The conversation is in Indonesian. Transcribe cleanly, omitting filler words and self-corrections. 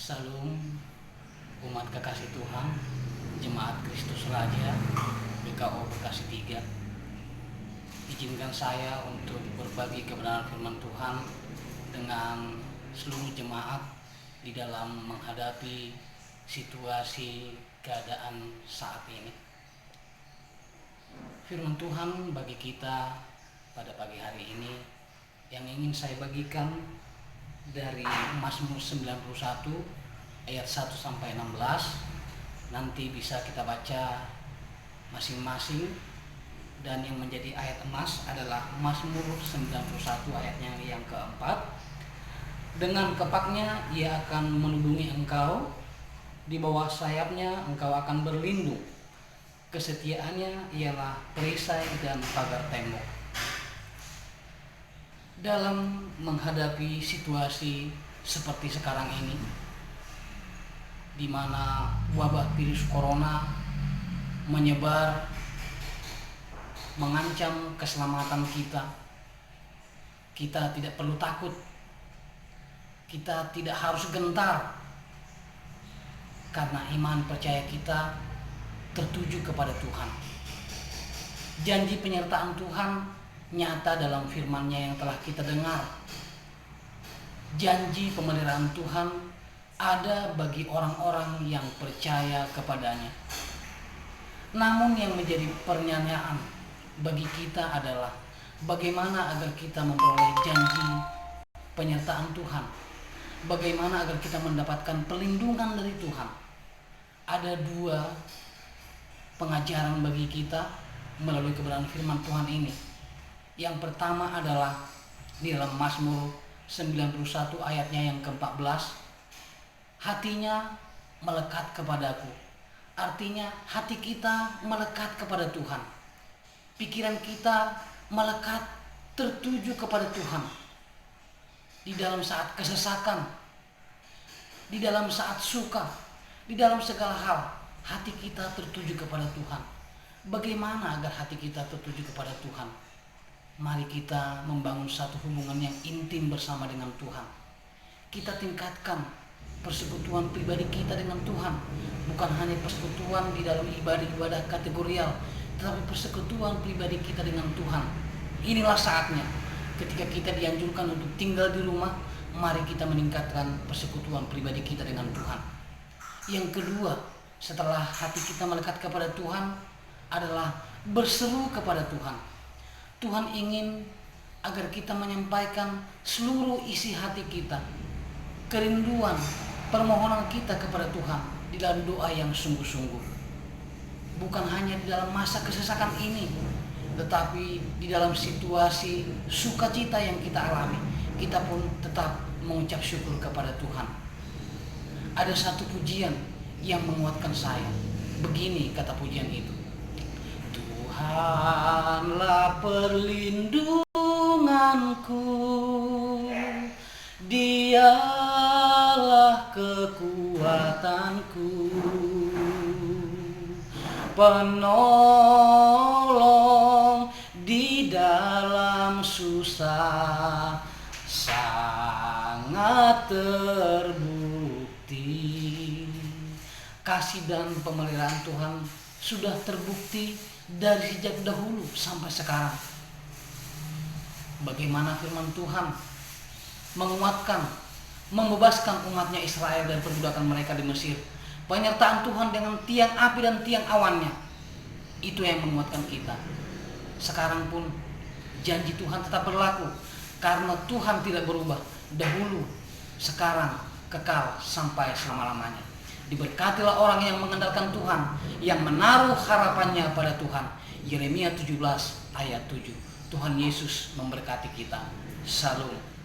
Salam umat kekasih Tuhan, Jemaat Kristus Raja, BKO Bekasi 3. Izinkan saya untuk berbagi kebenaran firman Tuhan dengan seluruh jemaat di dalam menghadapi situasi keadaan saat ini. Firman Tuhan bagi kita pada pagi hari ini yang ingin saya bagikan dari Mazmur 91 ayat 1 sampai 16. Nanti bisa kita baca masing-masing, dan yang menjadi ayat emas adalah Mazmur 91 ayatnya yang keempat. Dengan kepaknya ia akan melindungi engkau, di bawah sayapnya engkau akan berlindung. Kesetiaannya ialah perisai dan pagar tembok. Dalam menghadapi situasi seperti sekarang ini, di mana wabah virus corona menyebar, mengancam keselamatan kita, kita tidak perlu takut, kita tidak harus gentar, karena iman percaya kita tertuju kepada Tuhan. Janji penyertaan Tuhan nyata dalam firman-Nya yang telah kita dengar. Janji pemeliharaan Tuhan ada bagi orang-orang yang percaya kepadanya. Namun yang menjadi pertanyaan bagi kita adalah bagaimana agar kita memperoleh janji penyertaan Tuhan? Bagaimana agar kita mendapatkan pelindungan dari Tuhan? Ada dua pengajaran bagi kita melalui kebenaran firman Tuhan ini. Yang pertama adalah di dalam Mazmur 91 ayatnya yang ke-14. Hatinya melekat kepadaku. Artinya hati kita melekat kepada Tuhan. Pikiran kita melekat tertuju kepada Tuhan. Di dalam saat kesesakan, di dalam saat suka, di dalam segala hal, hati kita tertuju kepada Tuhan. Bagaimana agar hati kita tertuju kepada Tuhan? Mari kita membangun satu hubungan yang intim bersama dengan Tuhan. Kita tingkatkan persekutuan pribadi kita dengan Tuhan. Bukan hanya persekutuan di dalam ibadah-ibadah kategorial, tetapi persekutuan pribadi kita dengan Tuhan. Inilah saatnya ketika kita dianjurkan untuk tinggal di rumah, mari kita meningkatkan persekutuan pribadi kita dengan Tuhan. Yang kedua, setelah hati kita melekat kepada Tuhan, adalah berseru kepada Tuhan. Tuhan ingin agar kita menyampaikan seluruh isi hati kita, kerinduan, permohonan kita kepada Tuhan di dalam doa yang sungguh-sungguh. Bukan hanya di dalam masa kesesakan ini, tetapi di dalam situasi sukacita yang kita alami, kita pun tetap mengucap syukur kepada Tuhan. Ada satu pujian yang menguatkan saya. Begini kata pujian itu: Tuhanlah perlindunganku, Dialah kekuatanku, penolong di dalam susah, sangat terbukti. Kasih dan pemeliharaan Tuhan sudah terbukti dari sejak dahulu sampai sekarang. Bagaimana firman Tuhan menguatkan, membebaskan umatnya Israel dari perbudakan mereka di Mesir. Penyertaan Tuhan dengan tiang api dan tiang awannya, itu yang menguatkan kita. Sekarang pun janji Tuhan tetap berlaku, karena Tuhan tidak berubah, dahulu, sekarang, kekal sampai selama-lamanya. Diberkatilah orang yang mengandalkan Tuhan, yang menaruh harapannya pada Tuhan. Yeremia 17 ayat 7. Tuhan Yesus memberkati kita. Salam.